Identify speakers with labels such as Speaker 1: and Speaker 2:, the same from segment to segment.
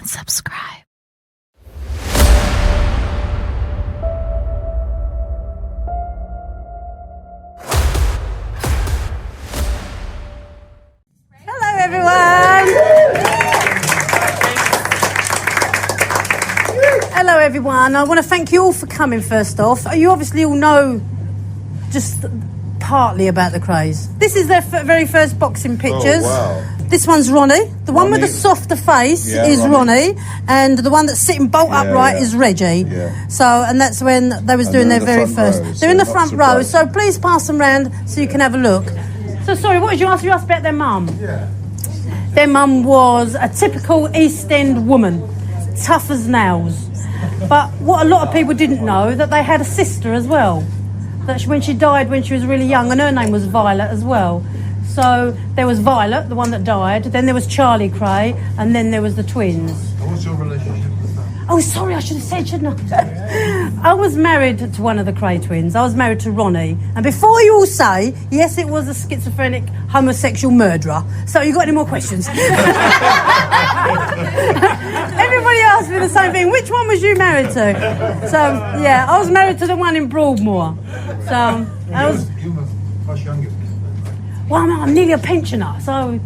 Speaker 1: and subscribe.
Speaker 2: Hello everyone! Hello everyone, I want to thank you all for coming first off. You obviously all know just partly about the Krays. This is their very first boxing pictures.
Speaker 3: Oh, wow.
Speaker 2: This one's Ronnie. The one with the softer face is Ronnie. And the one that's sitting bolt upright is Reggie.
Speaker 3: Yeah.
Speaker 2: So, and that's when they was doing their very first. They're in the front row, so please pass them round so you can have a look. So sorry, what did you ask? You asked about their mum?
Speaker 3: Yeah.
Speaker 2: Their mum was a typical East End woman, tough as nails. But what a lot of people didn't know, that they had a sister as well. That when she died when she was really young, and her name was Violet as well. So there was Violet, the one that died, then there was Charlie Kray, and then there was the twins.
Speaker 3: What's your relationship with them?
Speaker 2: Oh, sorry, I should have said, shouldn't I? I was married to one of the Kray twins. I was married to Ronnie. And before you all say, yes, it was a schizophrenic homosexual murderer. So you got any more questions? Everybody asked me the same thing. Which one was you married to? So, yeah, I was married to the one in Broadmoor. So, I was...
Speaker 3: You were much younger than them.
Speaker 2: Well, I'm nearly a pensioner. So,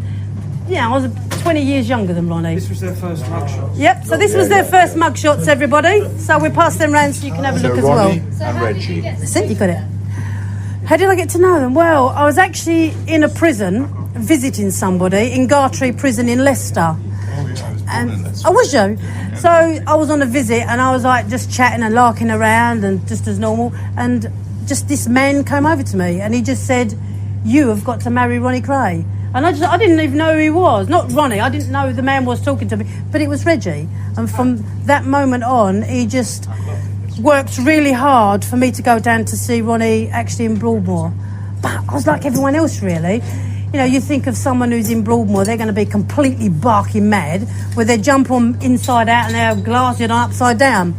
Speaker 2: yeah, I was 20 years younger than Ronnie.
Speaker 4: This was their first mugshot.
Speaker 2: Yep, so this was their first mugshots, everybody. So we'll pass them round so you can have a look as well.
Speaker 3: Ronnie and Reggie.
Speaker 2: That's it, you got it. How did I get to know them? Well, I was actually in a prison visiting somebody in Gartree Prison in Leicester. Oh, was you? So I was on a visit and I was like just chatting and larking around and just as normal. And just this man came over to me and he just said, "You have got to marry Ronnie Kray." And I didn't even know who he was. Not Ronnie, I didn't know the man was talking to me, but it was Reggie. And from that moment on, he just worked really hard for me to go down to see Ronnie actually in Broadmoor. But I was like everyone else, really. You know, you think of someone who's in Broadmoor, they're going to be completely barking mad, where they jump on inside out and they're glassing upside down.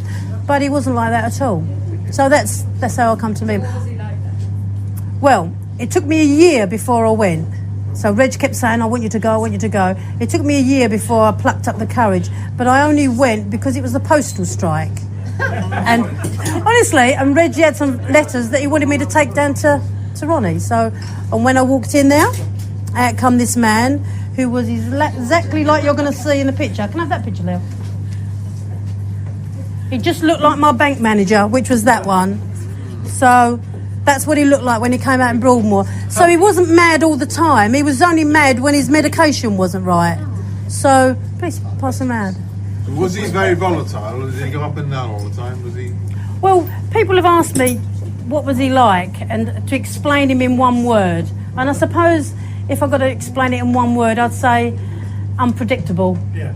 Speaker 2: But he wasn't like that at all. So that's how I come to meet him. Well, it took me a year before I went. So Reg kept saying, "I want you to go, I want you to go." It took me a year before I plucked up the courage, but I only went because it was the postal strike. And honestly, and Reggie had some letters that he wanted me to take down to Ronnie. So, and when I walked in there, out come this man who was exactly like you're going to see in the picture. Can I have that picture, Leo? He just looked like my bank manager, which was that one. So that's what he looked like when he came out in Broadmoor. So he wasn't mad all the time. He was only mad when his medication wasn't right. So please pass him around.
Speaker 3: Was he very volatile? Did he go up and down all the time? Was he?
Speaker 2: Well, people have asked me what was he like and to explain him in one word. And I suppose if I've got to explain it in one word, I'd say unpredictable.
Speaker 3: Yeah.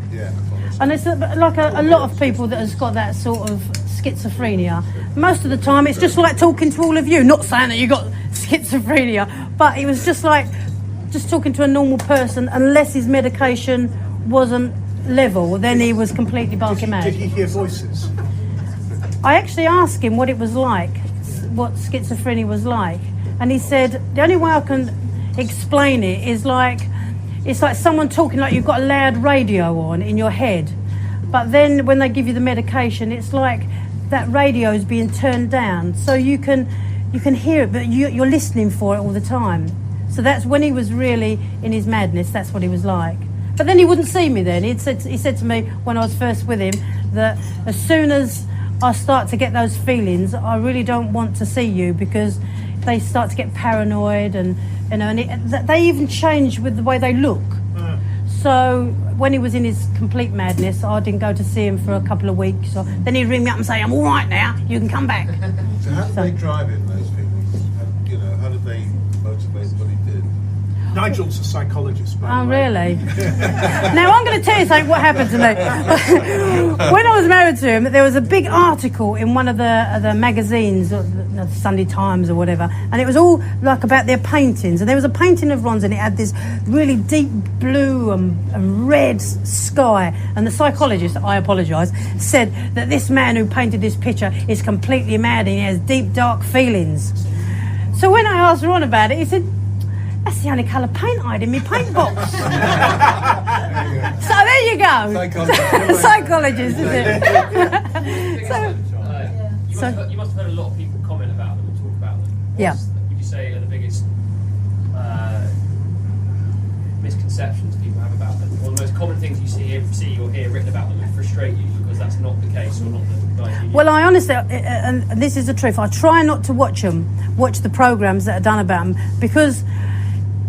Speaker 2: And it's like a lot of people that has got that sort of schizophrenia. Most of the time it's just like talking to all of you, not saying that you got schizophrenia, but it was just like just talking to a normal person. Unless his medication wasn't level, then he was completely barking mad.
Speaker 4: Did he hear voices?
Speaker 2: I actually asked him what it was like, what schizophrenia was like, and he said the only way I can explain it is like it's like someone talking like you've got a loud radio on in your head, but then when they give you the medication, it's like that radio is being turned down, so you can hear it, but you're listening for it all the time. So that's when he was really in his madness. That's what he was like. But then he wouldn't see me then. He said to me when I was first with him that as soon as I start to get those feelings, I really don't want to see you, because they start to get paranoid and you know, and they even change with the way they look. So when he was in his complete madness, I didn't go to see him for a couple of weeks. So then he'd ring me up and say, "I'm all right now, you can come back."
Speaker 3: So how did they drive him, those feelings? You know, how did they motivate what he did?
Speaker 4: Nigel's a psychologist, by
Speaker 2: Oh,
Speaker 4: the way.
Speaker 2: really? Now, I'm going to tell you something what happened to me. When I was married to him, there was a big article in one of the magazines, or the Sunday Times or whatever, and it was all like about their paintings. And there was a painting of Ron's and it had this really deep blue and red sky. And the psychologist, I apologise, said that this man who painted this picture is completely mad and he has deep, dark feelings. So when I asked Ron about it, he said, that's the only colour paint I had in my paint box. So there you go. Psychologist, is it?
Speaker 1: You must have heard a lot of people comment about them and talk about them.
Speaker 2: Yeah.
Speaker 1: Would you say are the biggest misconceptions people have about them, or the most common things you see or hear written about them that frustrate you because that's not the case or not the guys you
Speaker 2: Well, I honestly, and this is the truth, I try not to watch the programmes that are done about them, because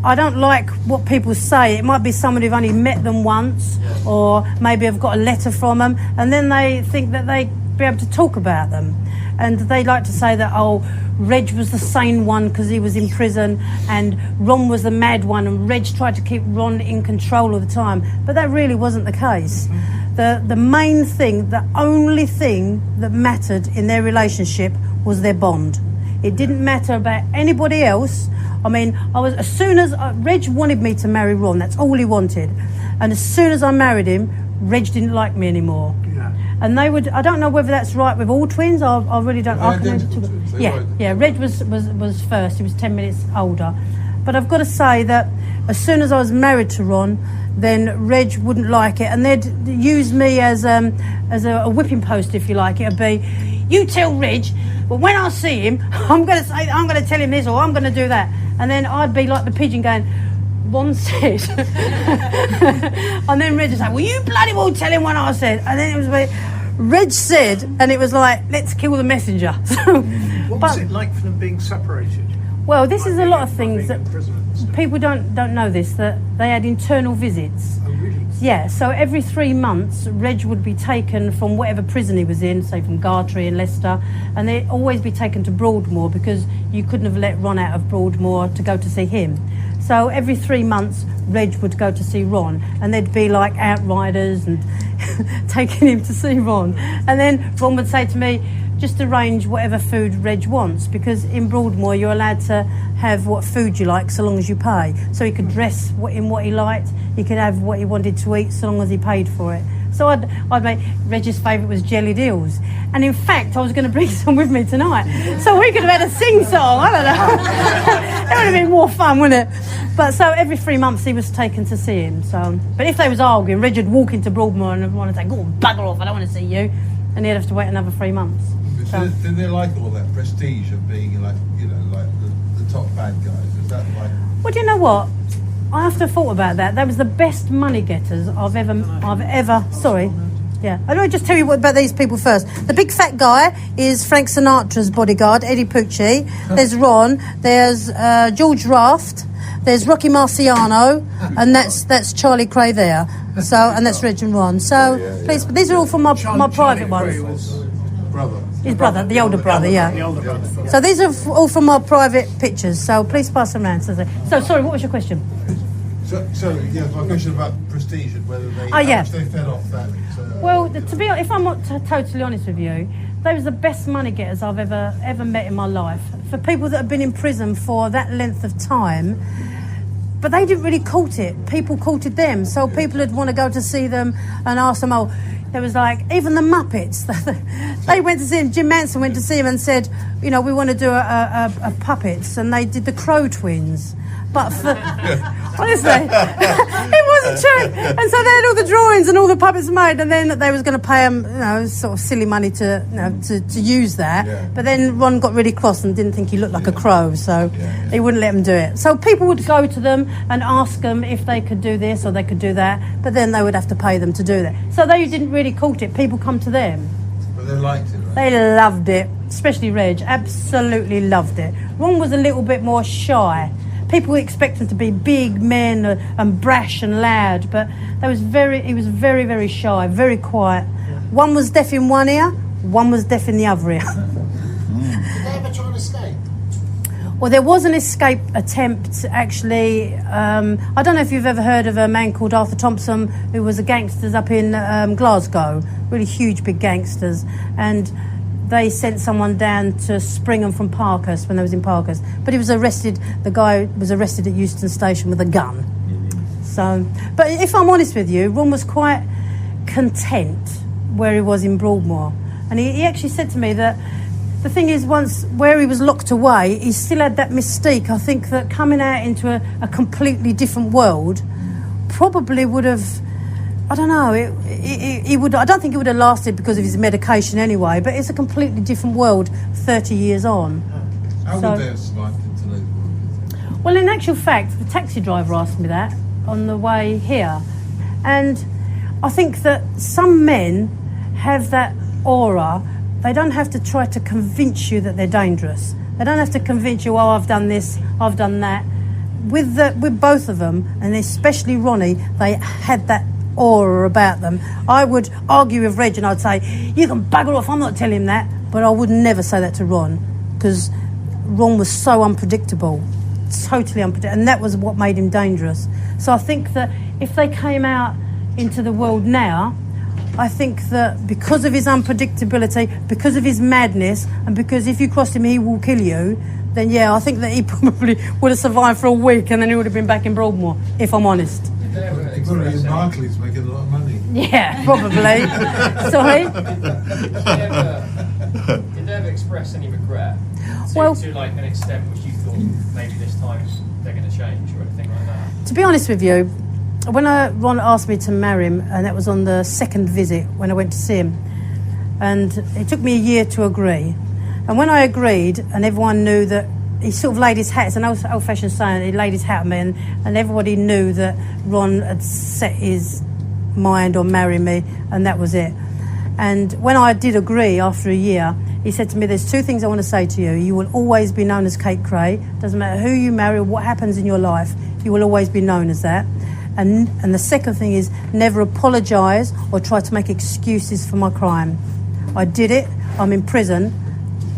Speaker 2: I don't like what people say. It might be someone who've only met them once, or maybe I've got a letter from them, and then they think that they be able to talk about them. And they like to say that, oh, Reg was the sane one because he was in prison, and Ron was the mad one, and Reg tried to keep Ron in control all the time. But that really wasn't the case. The main thing, the only thing that mattered in their relationship was their bond. It didn't matter about anybody else. I mean, as soon as Reg wanted me to marry Ron, that's all he wanted. And as soon as I married him, Reg didn't like me anymore. And they would, I don't know whether that's right with all twins, I really don't. Yeah, Reg was first, he was 10 minutes older. But I've got to say that as soon as I was married to Ron, then Reg wouldn't like it, and they'd use me as a whipping post, if you like. It'd be, you tell Reg, but when I see him, I'm going to tell him this, or I'm going to do that. And then I'd be like the pigeon going, Ron said. And then Reg would say, well, you bloody well tell him what I said. And then it was like, Reg said, and it was like, let's kill the messenger.
Speaker 4: What was it like for them being separated?
Speaker 2: Well, this is a lot of things that people don't know this, that they had internal visits.
Speaker 4: Oh, really?
Speaker 2: Yeah, so every 3 months, Reg would be taken from whatever prison he was in, say from Gartree in Leicester, and they'd always be taken to Broadmoor, because you couldn't have let Ron out of Broadmoor to go to see him. So every 3 months, Reg would go to see Ron, and there'd be like outriders and taking him to see Ron. And then Ron would say to me, just arrange whatever food Reg wants, because in Broadmoor you're allowed to have what food you like so long as you pay. So he could dress in what he liked, he could have what he wanted to eat so long as he paid for it. So I'd make, Reg's favourite was jellied eels. And in fact, I was going to bring some with me tonight. So we could have had a sing-song, I don't know. It would have been more fun, wouldn't it? But so every 3 months he was taken to see him. So, but if they was arguing, Reg would walk into Broadmoor and want to say, go on, bugger off, I don't want to see you. And he'd have to wait another 3 months. So,
Speaker 3: did they like all that prestige of being like, you know, like the top bad guys? Is that like...
Speaker 2: Well, do you know what? I have to have thought about that. That was the best money getters I've ever. Sorry, yeah. I don't just tell you about these people first. The big fat guy is Frank Sinatra's bodyguard, Eddie Pucci. There's Ron. There's George Raft. There's Rocky Marciano, and that's Charlie Kray there. So, and that's Reg and Ron. So, please, these are all from my private ones. His brother, the older brother, yeah.
Speaker 4: The older brother.
Speaker 2: So these are all from my private pictures. So please pass them around. So sorry, what was your question?
Speaker 3: So yeah, my question about prestige and whether they how much they fed off that.
Speaker 2: Well, to be, if I'm not totally honest with you, they was the best money getters I've ever met in my life. For people that have been in prison for that length of time, but they didn't really court it. People courted them, so people would want to go to see them and ask them, oh. There was like, even the Muppets, they went to see him, Jim Manson went to see him and said, you know, we want to do a puppets, and they did the Crow twins. But for, honestly, it wasn't true. And so they had all the drawings and all the puppets made, and then they was going to pay them, you know, sort of silly money to, you know, to use that. Yeah. But then Ron got really cross and didn't think he looked like a crow, so he wouldn't let them do it. So people would go to them and ask them if they could do this or they could do that, but then they would have to pay them to do that. So they didn't really court it. People come to them.
Speaker 3: But they liked it, right?
Speaker 2: They loved it, especially Reg. Absolutely loved it. Ron was a little bit more shy. People expect him to be big men and brash and loud, but he was very, very shy, very quiet. One was deaf in one ear, one was deaf in the other ear.
Speaker 5: Did they ever try and escape?
Speaker 2: Well, there was an escape attempt, actually. I don't know if you've ever heard of a man called Arthur Thompson, who was a gangsters up in Glasgow, really huge, big gangsters, and they sent someone down to Springham from Parkhurst when they was in Parkhurst. But he was arrested, the guy was arrested at Euston Station with a gun. So, but if I'm honest with you, Ron was quite content where he was in Broadmoor. And he actually said to me that the thing is, once where he was locked away, he still had that mystique. I think that coming out into a completely different world probably would have, I don't know, he would. I don't think it would have lasted because of his medication anyway, but it's a completely different world 30 years on.
Speaker 3: How
Speaker 2: So-
Speaker 3: would they have survived in today's world?
Speaker 2: Well, in actual fact, the taxi driver asked me that on the way here. And I think that some men have that aura. They don't have to try to convince you that they're dangerous. They don't have to convince you, oh, I've done this, I've done that. With both of them, and especially Ronnie, they had that aura about them. I would argue with Reg and I'd say, you can bugger off, I'm not telling him that. But I would never say that to Ron, because Ron was so unpredictable, totally unpredictable, and that was what made him dangerous. So I think that if they came out into the world now, I think that because of his unpredictability, because of his madness, and because if you cross him he will kill you, then yeah, I think that he probably would have survived for a week and then he would have been back in Broadmoor, if I'm honest.
Speaker 1: Did they ever
Speaker 3: Probably
Speaker 1: express
Speaker 3: in
Speaker 1: any-
Speaker 3: Barclays making a lot of money.
Speaker 2: Yeah, probably. Sorry?
Speaker 1: Did they ever express any regret
Speaker 2: Well-
Speaker 1: to like an extent which you thought maybe this time they're going to change or anything like that?
Speaker 2: To be honest with you, when Ron asked me to marry him, and that was on the second visit when I went to see him, and it took me a year to agree. And when I agreed, and everyone knew that he sort of laid his hat, it's an old-fashioned saying, he laid his hat on me, and everybody knew that Ron had set his mind on marrying me, and that was it. And when I did agree after a year, he said to me, there's two things I want to say to you. You will always be known as Kate Kray. Doesn't matter who you marry or what happens in your life, you will always be known as that. And the second thing is never apologise or try to make excuses for my crime. I did it, I'm in prison,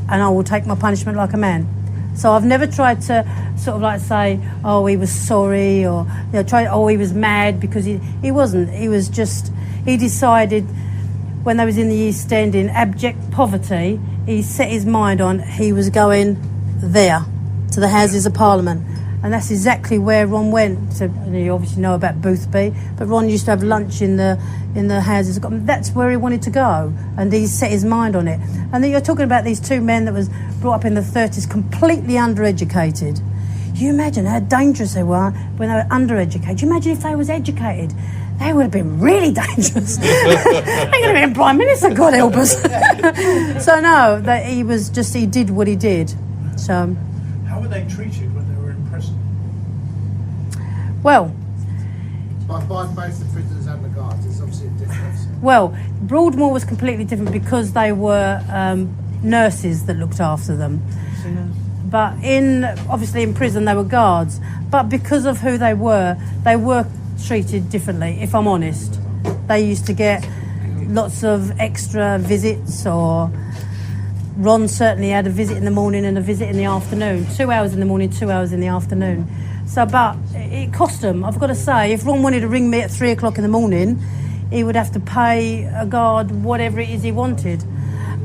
Speaker 2: and I will take my punishment like a man. So I've never tried to sort of like say, oh, he was sorry, or he was mad, because he wasn't. He was just, he decided when they was in the East End in abject poverty, he set his mind on he was going there, to the Houses of Parliament. And that's exactly where Ron went. So you obviously know about Boothby, but Ron used to have lunch in the Houses. That's where he wanted to go, and he set his mind on it. And then you're talking about these two men that was brought up in the 30s, completely undereducated. You imagine how dangerous they were when they were undereducated. You imagine if they was educated, they would have been really dangerous. They could have been Prime Minister, God help us. So no, that he did what he did. So.
Speaker 4: How were they treated when they were in prison?
Speaker 2: Well,
Speaker 5: By both the prisoners and the guards, there's obviously a difference.
Speaker 2: Well, Broadmoor was completely different because they were nurses that looked after them. But obviously in prison they were guards. But because of who they were treated differently, if I'm honest. They used to get lots of extra visits, or Ron certainly had a visit in the morning and a visit in the afternoon. 2 hours in the morning, 2 hours in the afternoon. So, but it cost him. I've got to say, if Ron wanted to ring me at 3 o'clock in the morning, he would have to pay a guard whatever it is he wanted.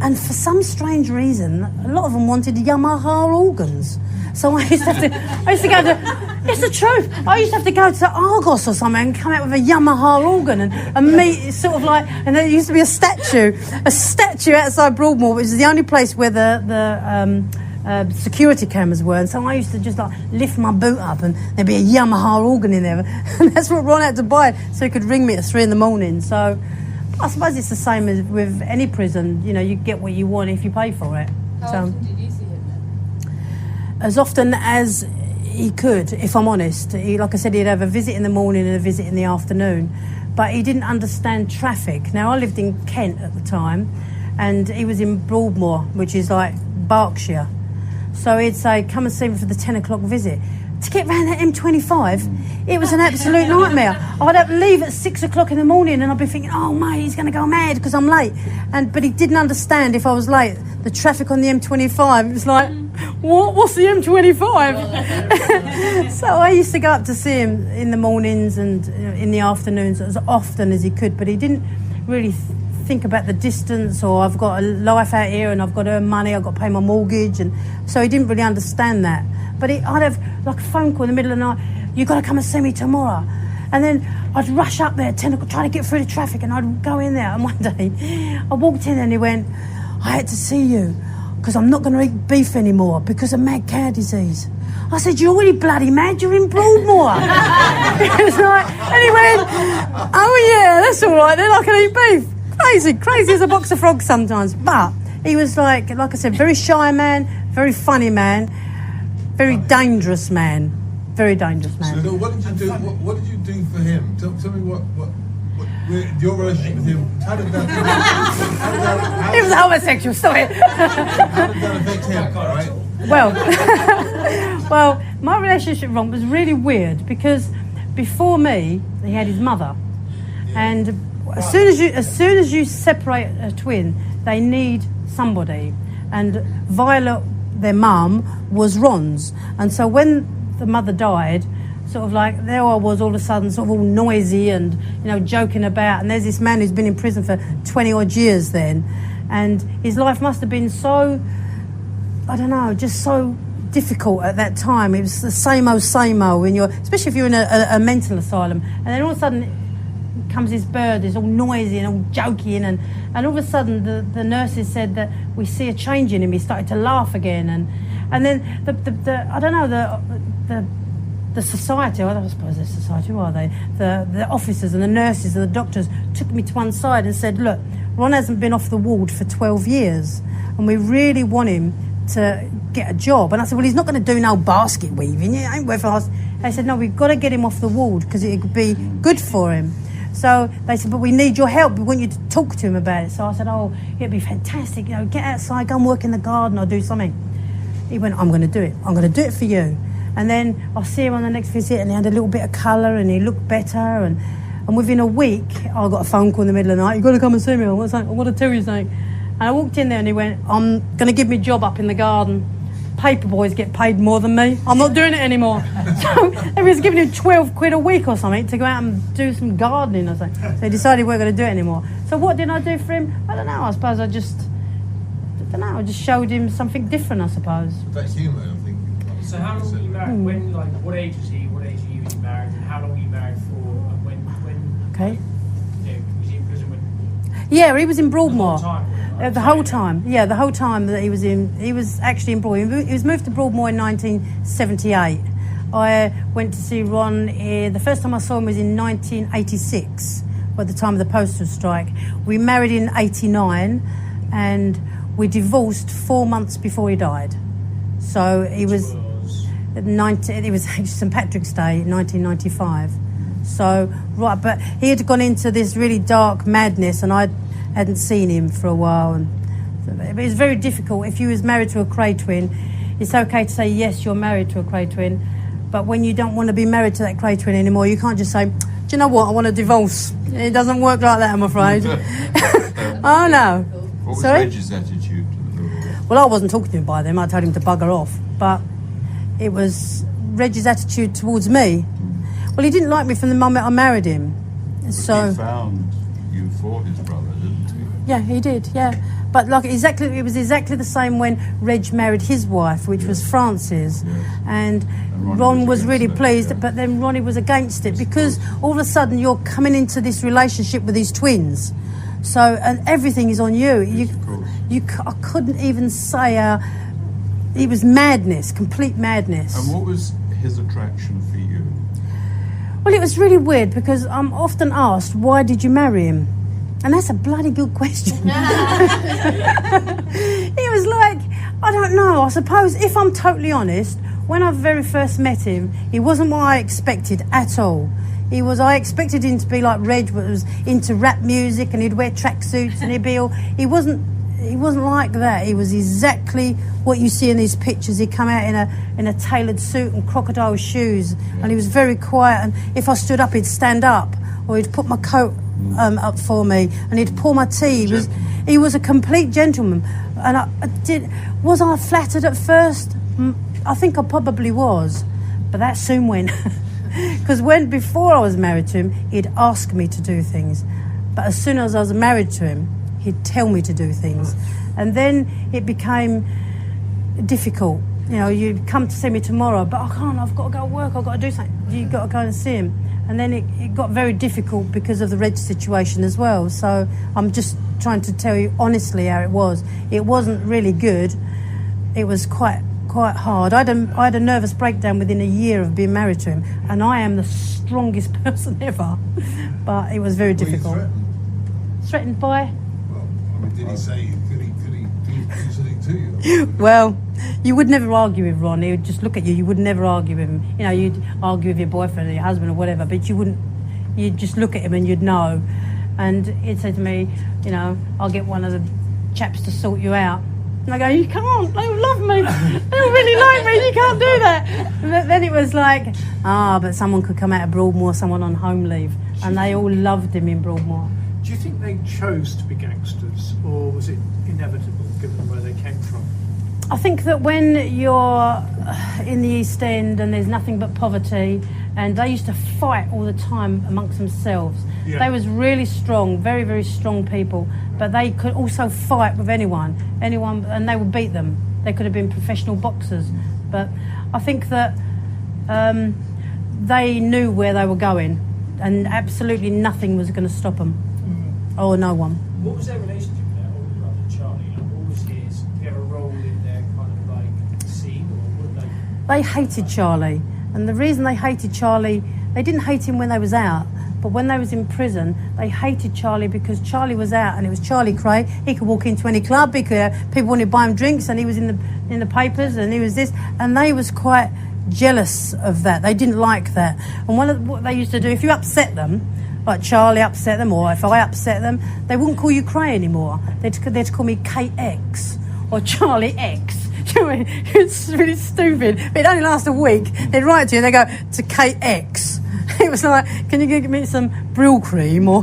Speaker 2: And for some strange reason, a lot of them wanted Yamaha organs. So I used to go to, it's the truth, I used to have to go to Argos or something and come out with a Yamaha organ and meet sort of like, and there used to be a statue outside Broadmoor, which is the only place where the security cameras were, and so I used to just like lift my boot up and there'd be a Yamaha organ in there, and that's what Ron had to buy so he could ring me at 3 in the morning. So I suppose it's the same as with any prison, you know, you get what you want if you pay for it.
Speaker 6: How often did you see him then?
Speaker 2: As often as he could, if I'm honest. Like I said, he'd have a visit in the morning and a visit in the afternoon, but he didn't understand traffic. Now I lived in Kent at the time, and he was in Broadmoor, which is like Berkshire. So he'd say, come and see me for the 10 o'clock visit. To get round that M25, it was an absolute nightmare. I'd have to leave at 6 o'clock in the morning and I'd be thinking, oh mate, he's going to go mad because I'm late. But he didn't understand if I was late. The traffic on the M25, it was like, what? What's the M25? So I used to go up to see him in the mornings and in the afternoons as often as he could, but he didn't really think about the distance, or I've got a life out here and I've got to earn money, I've got to pay my mortgage, and so he didn't really understand that. But I'd have like a phone call in the middle of the night, you've got to come and see me tomorrow. And then I'd rush up there at 10 o'clock, try to get through the traffic, and I'd go in there. And one day I walked in and he went, I had to see you. because I'm not going to eat beef anymore because of mad cow disease. I said, you're already bloody mad, you're in Broadmoor. He was like, and he went, oh yeah, that's all right then, I can eat beef. Crazy as a box of frogs sometimes. But he was like I said, very shy man, very funny man, very dangerous man. Very dangerous man.
Speaker 3: So what did you do? What did you do for him? Tell me what your relationship with him. How did that?
Speaker 2: He was homosexual. Stop it.
Speaker 3: How did that affect him? Right?
Speaker 2: Well, my relationship with Ron was really weird because before me, he had his mother, and as soon as you separate a twin, they need somebody, and Violet, their mum, was Ron's, and so when the mother died, sort of like there I was all of a sudden sort of all noisy and joking about, and there's this man who's been in prison for 20 odd years then, and his life must have been so, I don't know, just so difficult at that time. It was the same old when especially if you're in a mental asylum, and then all of a sudden comes this bird, is all noisy and all jokey, and all of a sudden the nurses said that we see a change in him. He started to laugh again, and then the I don't know, the society, I don't suppose they're society, who are they? The officers and the nurses and the doctors took me to one side and said, look, Ron hasn't been off the ward for 12 years and we really want him to get a job. And I said, well, he's not going to do no basket weaving, it ain't worth us. They said, no, we've got to get him off the ward because it could be good for him. So they said, but we need your help, we want you to talk to him about it. So I said, oh, it'd be fantastic, get outside, go and work in the garden or do something. He went, I'm going to do it for you. And then I'll see him on the next visit, and he had a little bit of colour, and he looked better. And within a week, I got a phone call in the middle of the night. You've got to come and see me. I want to tell you something. And I walked in there, and he went, I'm going to give me a job up in the garden. Paper boys get paid more than me. I'm not doing it anymore. So they was giving him 12 quid a week or something to go out and do some gardening or something. So he decided we weren't going to do it anymore. So what did I do for him? I don't know. I suppose I just showed him something different, I suppose.
Speaker 3: That humour, I think.
Speaker 1: So how long were you married? When, what age was he? What age were you married? And how long were you married for? And when?
Speaker 2: Okay.
Speaker 1: Was he in prison when?
Speaker 2: Yeah, he was in Broadmoor.
Speaker 1: The whole time?
Speaker 2: Yeah, the whole time that he was actually in Broadmoor. He was moved to Broadmoor in 1978. I went to see Ron, the first time I saw him was in 1986, at the time of the postal strike. We married in 89 and we divorced 4 months before he died. So he was... It was actually St Patrick's Day, 1995. So, right, but he had gone into this really dark madness and I hadn't seen him for a while. And it was very difficult. If you was married to a Kray twin, it's okay to say, yes, you're married to a Kray twin, but when you don't want to be married to that Kray twin anymore, you can't just say, do you know what, I want a divorce. It doesn't work like that, I'm afraid. Oh, no.
Speaker 7: What was
Speaker 2: Sorry?
Speaker 7: Reg's attitude?
Speaker 2: Well, I wasn't talking to him by then. I told him to bugger off. But it was Reg's attitude towards me. Well, he didn't like me from the moment I married him. So
Speaker 7: he found you for his brother, didn't he?
Speaker 2: yeah, he did. Yeah, but it was exactly the same when Reg married his wife, which was Frances, and Ron was really pleased. But then Ronnie was against it because all of a sudden you're coming into this relationship with these twins. So, and everything is on you. I couldn't even say it was madness, complete madness.
Speaker 7: And what was his attraction for you?
Speaker 2: Well, it was really weird because I'm often asked, why did you marry him? And that's a bloody good question. He was like, I don't know, I suppose, if I'm totally honest, when I very first met him, he wasn't what I expected at all. I expected him to be like Reg, but was into rap music and he'd wear tracksuits and he wasn't like that. He was exactly what you see in these pictures. He'd come out in a tailored suit and crocodile shoes, and he was very quiet. And if I stood up, he'd stand up, or he'd put my coat up for me, and he'd pour my tea. He was a complete gentleman. And was I flattered at first? I think I probably was, but that soon went. Because before I was married to him, he'd ask me to do things, but as soon as I was married to him, he'd tell me to do things. And then it became difficult. You know, you'd come to see me tomorrow, but I can't, I've got to go to work, I've got to do something. You've got to go and see him. And then it got very difficult because of the Reg situation as well. So I'm just trying to tell you honestly how it was. It wasn't really good. it was quite hard. I had a nervous breakdown within a year of being married to him, and I am the strongest person ever. But it was very
Speaker 3: Were you
Speaker 2: difficult. Threatened by?
Speaker 3: Well, I mean, did he say, could he do something to you?
Speaker 2: Well, you would never argue with Ron. He would just look at you. You would never argue with him. You know, you'd argue with your boyfriend or your husband or whatever, but you wouldn't. You'd just look at him and you'd know. And he'd say to me, you know, I'll get one of the chaps to sort you out. And I go, you can't. They all love me. They all really like me. You can't do that. And then it was like, but someone could come out of Broadmoor, someone on home leave, and they all loved him in Broadmoor.
Speaker 4: Do you think they chose to be gangsters, or was it inevitable given where they came from?
Speaker 2: I think that when you're in the East End and there's nothing but poverty, and they used to fight all the time amongst themselves.
Speaker 4: Yeah.
Speaker 2: They was really strong, very, very strong people, but they could also fight with anyone, and they would beat them. They could have been professional boxers, but I think that they knew where they were going, and absolutely nothing was going to stop them, or no one.
Speaker 1: What was their relationship with their older brother Charlie? Like, what was his? Did he have a role in their kind of like scene, or what did they?
Speaker 2: They hated Charlie, and the reason they hated Charlie, they didn't hate him when they was out, but when they was in prison, they hated Charlie because Charlie was out, and it was Charlie Kray. He could walk into any club, people wanted to buy him drinks, and he was in the papers, and he was this, and they was quite jealous of that. They didn't like that, and what they used to do, if you upset them, like Charlie upset them, or if I upset them, they wouldn't call you Kray anymore. They'd call me KX or Charlie X. It's really stupid. But it only lasts a week. They'd write to you and they go to KX. It was like, can you give me some Brill cream or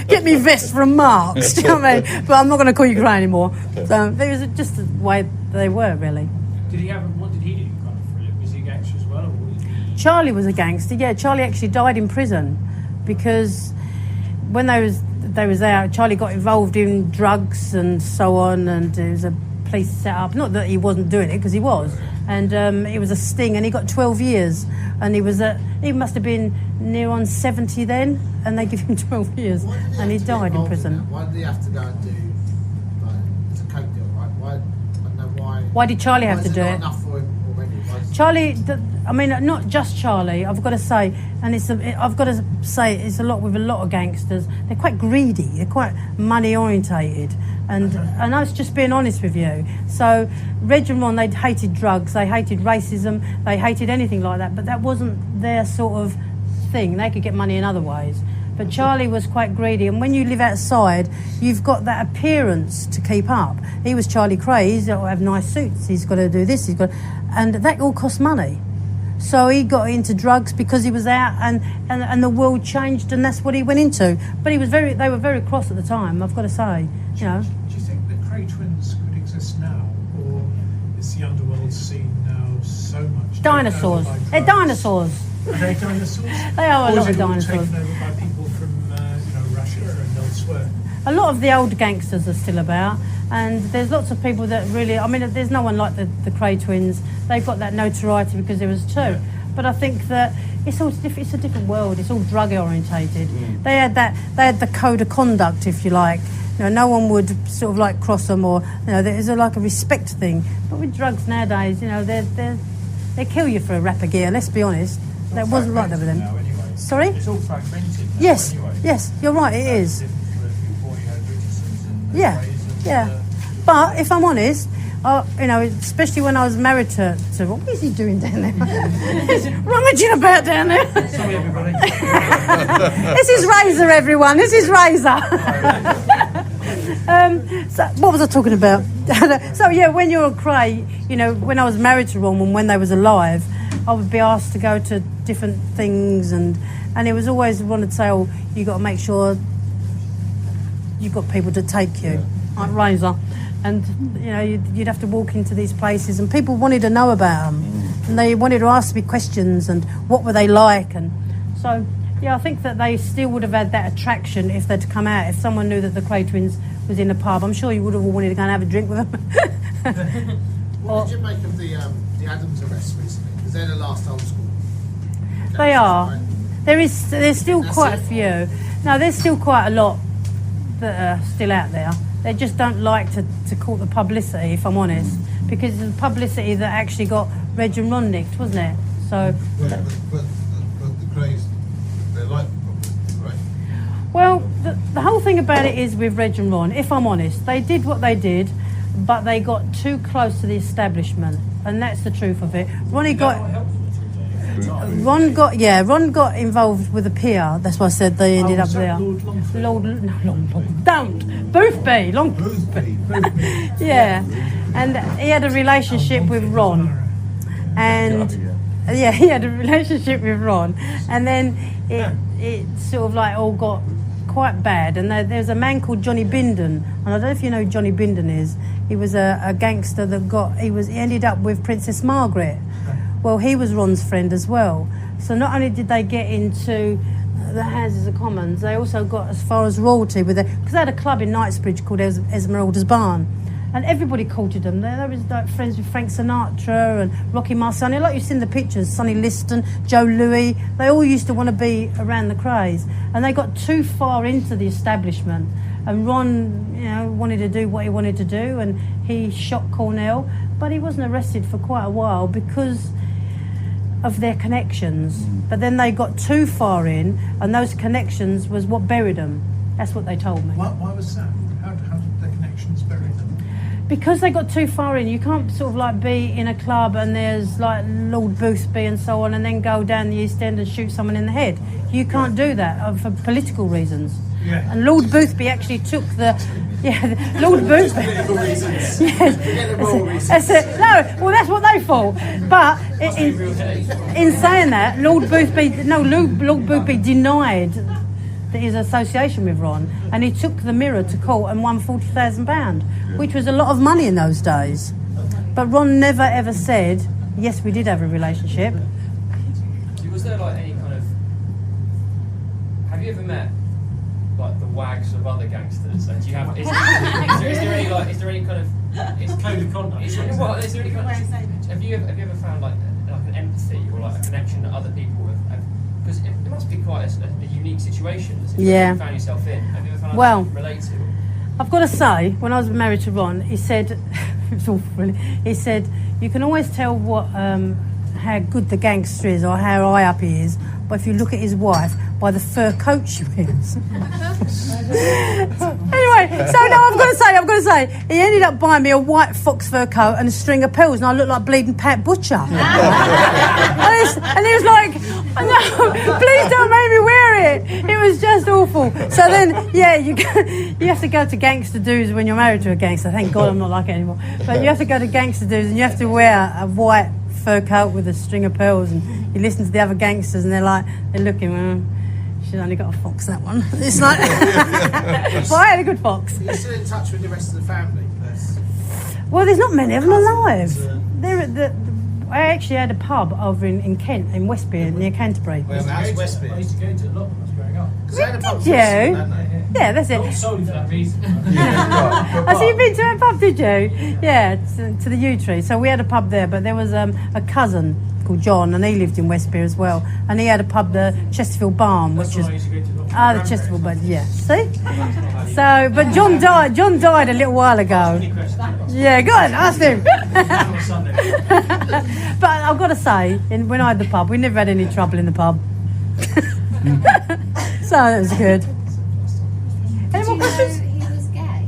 Speaker 2: get me vest from Marks? Do you know what I mean? But I'm not going to call you Kray anymore. So it was just the way they were, really.
Speaker 1: Did he have? What did he do? Kind of for a living? Was he a gangster as well, or what did he?
Speaker 2: Charlie was a gangster. Yeah, Charlie actually died in prison because when they was out, Charlie got involved in drugs and so on, and there was a police set up. Not that he wasn't doing it, because he was, and it was a sting, and he got 12 years, and he must have been near on 70 then, and they give him 12 years, and he died in prison.
Speaker 5: Why did he have to go and do? Like, it's a coke deal, right? Why? I don't know why.
Speaker 2: Why did Charlie have to do it?
Speaker 5: Enough for him already.
Speaker 2: Charlie, I mean, not just Charlie, I've got to say, and it's a lot with a lot of gangsters. They're quite greedy, they're quite money orientated, and that's just being honest with you. So Reg and Ron, they hated drugs, they hated racism, they hated anything like that, but that wasn't their sort of thing. They could get money in other ways. But Charlie was quite greedy, and when you live outside, you've got that appearance to keep up. He was Charlie Kray, he's got to have nice suits, he's got to do this, and that all costs money. So he got into drugs because he was out, and the world changed, and that's what he went into. But they were very cross at the time, I've got to say, you know.
Speaker 4: Do you think the Kray twins could exist now, or is the underworld scene now so much
Speaker 2: Dinosaurs.
Speaker 4: taken over by
Speaker 2: They're
Speaker 4: drugs?
Speaker 2: dinosaurs.
Speaker 4: Are they dinosaurs?
Speaker 2: They are a
Speaker 4: Or
Speaker 2: lot
Speaker 4: is
Speaker 2: of
Speaker 4: it all
Speaker 2: dinosaurs.
Speaker 4: taken over by people from Russia and elsewhere?
Speaker 2: A lot of the old gangsters are still about, and there's lots of people that really, I mean, there's no one like the Kray twins. They've got that notoriety because there was two. Yeah. But I think that it's a different world. It's all drug orientated. They had the code of conduct, if you like. You know, no one would sort of like cross them, or there's like a respect thing. But with drugs nowadays, they kill you for a wrap of gear. Let's be honest. That wasn't like that with them.
Speaker 4: Now, anyway.
Speaker 2: Sorry?
Speaker 4: It's all fragmented now,
Speaker 2: Yes.
Speaker 4: anyway.
Speaker 2: Yes, you're right. It is.
Speaker 4: Before you had Richardson's and
Speaker 2: Yeah,
Speaker 4: Krays and,
Speaker 2: yeah. But if I'm honest, especially when I was married to what is he doing down there? He's rummaging about down there.
Speaker 4: Sorry, everybody.
Speaker 2: This is Razor, everyone. This is Razor. So what was I talking about? So yeah, when you're a Kray, when I was married to Ron and when they was alive, I would be asked to go to different things, and it was always wanted to say, oh, you got to make sure you've got people to take you, like Razor. And you'd have to walk into these places, and people wanted to know about them, and they wanted to ask me questions, and what were they like, and so I think that they still would have had that attraction if they'd come out. If someone knew that the Kray twins was in a pub, I'm sure you would have all wanted to go and have a drink with them.
Speaker 5: What did you make of the Adams arrest recently? Because they're the last old school.
Speaker 2: They are.
Speaker 5: Right?
Speaker 2: There's still
Speaker 5: That's
Speaker 2: quite
Speaker 5: it?
Speaker 2: a few. No, there's still quite a lot that are still out there. They just don't like to court the publicity, if I'm honest, because of the publicity that actually got Reg and Ron nicked, wasn't it? So,
Speaker 3: But the Krays, they like publicity, right?
Speaker 2: well, the whole thing about it is with Reg and Ron, if I'm honest, they did what they did, but they got too close to the establishment, and that's the truth of it. Ron got involved with the PR. That's why I said they ended up there. Don't Boothby,
Speaker 3: Boothby.
Speaker 2: yeah, and he had a relationship with Ron, and he had a relationship with Ron, and then it sort of like all got quite bad. And there's a man called Johnny Bindon, and I don't know if you know who Johnny Bindon is. He was a gangster that he ended up with Princess Margaret. Well, he was Ron's friend as well. So not only did they get into the Houses of Commons, they also got as far as royalty with it, because they had a club in Knightsbridge called Esmeralda's Barn, and everybody courted them. They was like friends with Frank Sinatra and Rocky Marciano, like you've seen the pictures, Sonny Liston, Joe Louis. They all used to want to be around the Krays, and they got too far into the establishment. And Ron, wanted to do what he wanted to do, and he shot Cornell, but he wasn't arrested for quite a while because of their connections. But then they got too far in, and those connections was what buried them. That's what they told me.
Speaker 4: Why was that? How did the connections bury them?
Speaker 2: Because they got too far in. You can't sort of like be in a club and there's like Lord Boothby and so on, and then go down the East End and shoot someone in the head. You can't do that for political reasons.
Speaker 4: Yeah.
Speaker 2: And Lord Boothby actually took Lord Boothby. That's it. No, well, that's what they thought. But in saying that, Lord Boothby denied his association with Ron, and he took the Mirror to court and won £40,000, which was a lot of money in those days. But Ron never ever said, yes, we did have a relationship.
Speaker 1: Was there like any kind of? Have you ever met like the wags of other gangsters? And do you have? Is there any kind of? It's code of conduct. Is there any kind of? Have you ever found like an empathy or like a connection that other people have? Because it must be quite a unique situation.
Speaker 2: Yeah.
Speaker 1: You found yourself in. Have you ever found
Speaker 2: Well,
Speaker 1: relate to?
Speaker 2: I've got to say, when I was married to Ron, he said, it was awful really, he said, you can always tell how good the gangster is or how high up he is, but if you look at his wife, by the fur coat she wears. Anyway, so now I've got to say, he ended up buying me a white fox fur coat and a string of pearls, and I looked like bleeding Pat Butcher. and he was like, no, please don't make me wear it. It was just awful. So then, you have to go to gangster dudes when you're married to a gangster. Thank God I'm not like it anymore. But you have to go to gangster dudes and you have to wear a white fur coat with a string of pearls, and you listen to the other gangsters and they're looking, she's only got a fox, that one. It's like, but I had a good fox.
Speaker 5: Are you still in touch with the rest of the family?
Speaker 2: Well, there's not many of them alive. I actually had a pub over in Kent, in Westbury, near Canterbury.
Speaker 5: Whereabouts? Westbury.
Speaker 1: I used to go to a lot when I was growing up.
Speaker 5: Because they had a pub
Speaker 2: Did you?
Speaker 5: festival, hadn't they?
Speaker 2: Yeah, that's
Speaker 1: Not
Speaker 2: it.
Speaker 1: solely for that reason.
Speaker 2: Oh, so you've been to a pub, did you? Yeah, to the Yew Tree. So we had a pub there, but there was a cousin called John, and he lived in Westbury as well. And he had a pub, the Chesterfield Barn, which is...
Speaker 1: I used to go to a lot.
Speaker 2: the Chesterfield Barn, yeah. See? So, but John died a little while ago. Yeah, go on, ask him. But I've got to say, when I had the pub, we never had any trouble in the pub. So that was good. Any more questions?
Speaker 6: He was gay.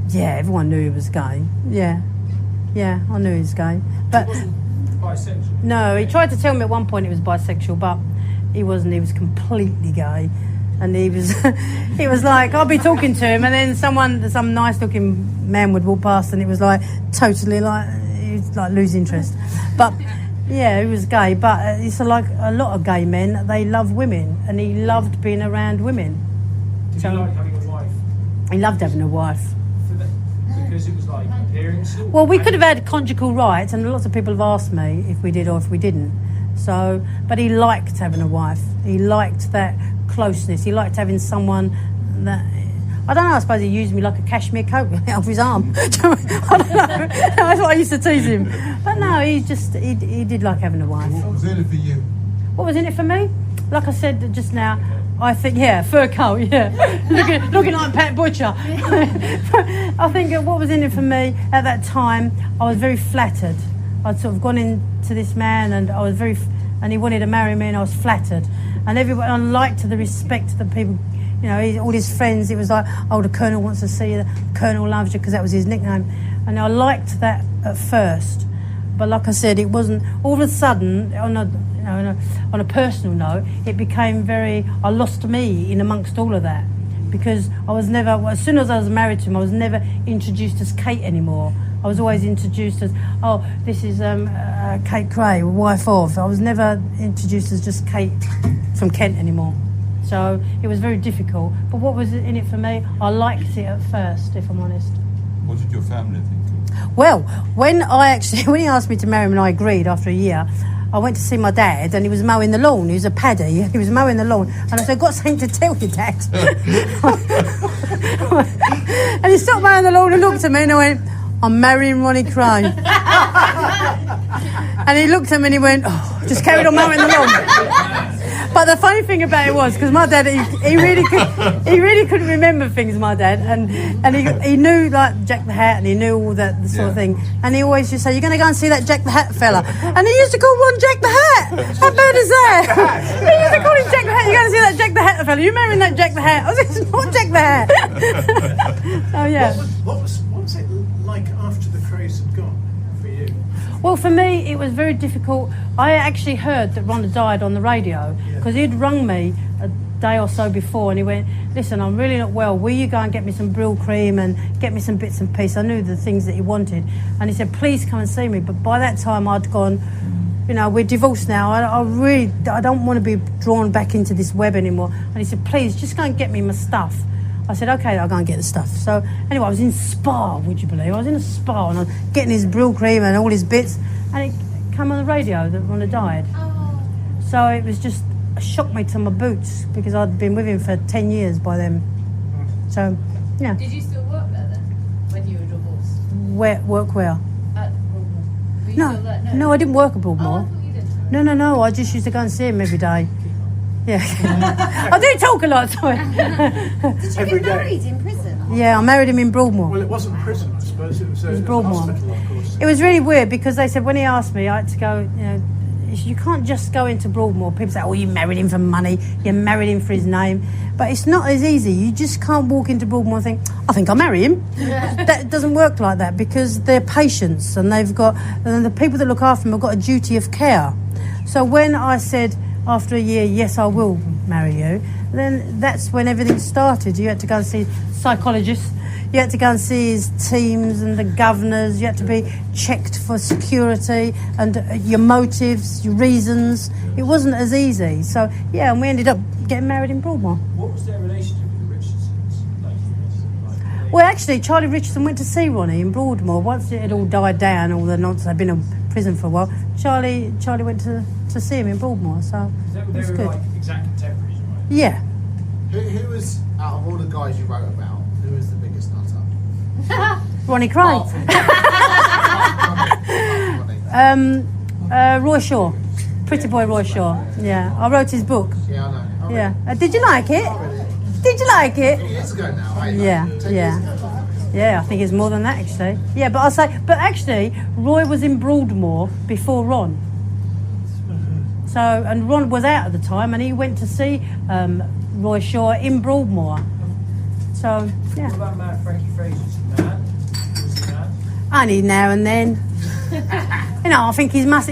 Speaker 2: Yeah, everyone knew he was gay. Yeah, I knew he was gay. But
Speaker 1: Bisexual.
Speaker 2: no, he tried to tell me at one point he was bisexual, but he wasn't. He was completely gay. And he was like, I'll be talking to him, and then some nice looking man would walk past, and it was like totally like, he was like lose interest. But yeah, he was gay, but it's like a lot of gay men, they love women, and he loved being around women.
Speaker 1: Did you like having a wife?
Speaker 2: He loved having a wife.
Speaker 1: Because it was like appearance?
Speaker 2: Well, we could have had conjugal rights, and lots of people have asked me if we did or if we didn't. So, but he liked having a wife. He liked that closeness. He liked having someone that, I don't know, I suppose he used me like a cashmere coat off his arm. I don't know. That's what I used to tease him. But no, he did like having a wife.
Speaker 3: What was in it for you?
Speaker 2: What was in it for me? Like I said just now, I think, fur coat, looking like Pat Butcher. I think what was in it for me at that time, I was very flattered. I'd sort of gone into this man, and I was and he wanted to marry me, and I was flattered. And everybody, I liked the respect that people, all his friends. It was like, oh, the Colonel wants to see you, the Colonel loves you, because that was his nickname. And I liked that at first, but like I said, it wasn't. All of a sudden, on a personal note, it became I lost me in amongst all of that, because I was never, as soon as I was married to him, I was never introduced as Kate anymore. I was always introduced as, oh, this is Kate Kray, wife of. I was never introduced as just Kate from Kent anymore. So it was very difficult. But what was in it for me? I liked it at first, if I'm honest.
Speaker 7: What did your family think?
Speaker 2: Well, when he asked me to marry him and I agreed after a year, I went to see my dad, and he was mowing the lawn. He was a paddy. He was mowing the lawn. And I said, I've got something to tell you, Dad. And he stopped mowing the lawn and looked at me, and I went, I'm marrying Ronnie Kray. And he looked at me and he went, oh, just carried on mowing the lawn. But the funny thing about it was, because my dad, he really couldn't remember things, my dad, and he knew like Jack the Hat, and he knew all that sort of thing, and he always used to say, you're going to go and see that Jack the Hat fella, and he used to call Ron Jack the Hat. How bad is that? He used to call him Jack the Hat. You're going to see that Jack the Hat fella, you're marrying that Jack the Hat. I was like, it's not Jack the Hat. Oh yeah.
Speaker 4: What was it like after the Krays had gone for you?
Speaker 2: Well, for me, it was very difficult. I actually heard that Ron had died on the radio, because he'd rung me a day or so before, and he went, listen, I'm really not well. Will you go and get me some Brill cream and get me some bits and pieces? I knew the things that he wanted. And he said, please come and see me. But by that time, I'd gone, we're divorced now. I don't want to be drawn back into this web anymore. And he said, please, just go and get me my stuff. I said, okay, I'll go and get the stuff. So anyway, I was in Spa, would you believe? I was in a Spa, and I was getting his Brill cream and all his bits, and it came on the radio that Ron had died.
Speaker 6: Oh.
Speaker 2: So it was just a shock me to my boots, because I'd been with him for 10 years by then. So, yeah.
Speaker 6: Did you still work there then, when you were divorced?
Speaker 2: Work where?
Speaker 6: At Broadmoor. Were you
Speaker 2: No,
Speaker 6: still there?
Speaker 2: no, I didn't work at
Speaker 6: Oh, I
Speaker 2: Broadmoor.
Speaker 6: thought you did.
Speaker 2: No, I just used to go and see him every day. Yeah. I do talk a lot, sorry.
Speaker 8: Did you
Speaker 4: Every
Speaker 8: get
Speaker 4: day.
Speaker 8: married in prison?
Speaker 2: Yeah, I married him in Broadmoor.
Speaker 4: Well, it wasn't prison, I suppose. It was a
Speaker 2: Broadmoor.
Speaker 4: hospital, of course.
Speaker 2: It was really weird, because they said when he asked me, I had to go, you can't just go into Broadmoor. People say, oh, you married him for money, you married him for his name. But it's not as easy. You just can't walk into Broadmoor and think, I think I'll marry him. That doesn't work like that, because they're patients, and and the people that look after them have got a duty of care. So when I said, after a year, yes, I will marry you, then that's when everything started. You had to go and see psychologists, you had to go and see his teams and the governors, you had to be checked for security and your motives, your reasons. It wasn't as easy. So, yeah, and we ended up getting married in Broadmoor.
Speaker 1: What was their relationship with the Richardsons?
Speaker 2: Well, actually, Charlie Richardson went to see Ronnie in Broadmoor. Once it had all died down, all the nonsense, they'd been in prison for a while, Charlie went to see him in Broadmoor, so it was
Speaker 1: They were
Speaker 2: good.
Speaker 1: like exact contemporaries, right?
Speaker 2: Yeah.
Speaker 5: Who was, out of all the guys you wrote about, who was the biggest nutter?
Speaker 2: Ronnie Kray. Roy Shaw. Pretty boy Roy Shaw. Yeah, I wrote his book.
Speaker 5: Yeah, I know.
Speaker 2: Yeah. Did you like it? Did you like it?
Speaker 5: Years ago now, eh?
Speaker 2: Yeah,
Speaker 5: 10 years ago.
Speaker 2: Yeah, I think it's more than that, actually. Yeah, but actually, Roy was in Broadmoor before Ron. So, and Ron was out at the time, and he went to see Roy Shaw in Broadmoor. So, yeah.
Speaker 1: What about Mad Frankie Fraser? Was he mad? Was he mad?
Speaker 2: Only now and then. I think he must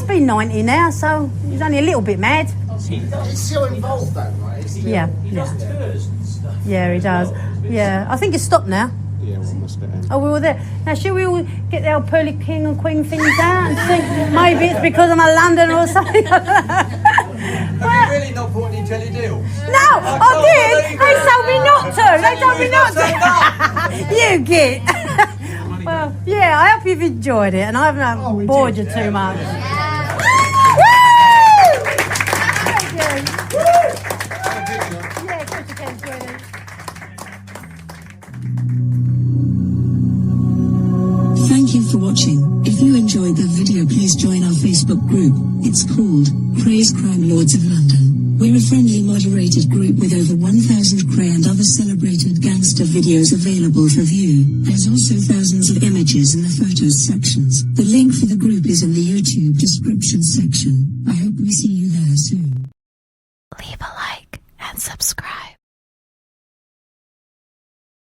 Speaker 2: be 90 now, so he's only a little bit mad.
Speaker 5: He's still involved though, right? He's still,
Speaker 2: Yeah,
Speaker 1: He does tours and stuff.
Speaker 2: yeah, he does. Yeah, I think it's stopped now.
Speaker 7: Yeah, we're almost there.
Speaker 2: Oh, we were there. Now, should we all get the old Pearly King and Queen things out and think maybe it's because I'm a Londoner or something?
Speaker 9: Have you really not bought any jelly deal?
Speaker 2: No, I did. They told me not to. They told me not to. You get. Well, yeah, I hope you've enjoyed it, and I haven't bored you too much. Woo! Thank you. Yeah, of course you can, Julie.
Speaker 10: Thank you for watching. If you enjoyed the video, please join our Facebook group. It's called Krays Crime Lords of London, We're a friendly moderated group with over 1,000 Kray and other celebrated gangster videos available for view. There's also thousands of images in the photos sections. The link for the group is in the YouTube description section. I hope we see you there soon.
Speaker 11: Leave a like and subscribe.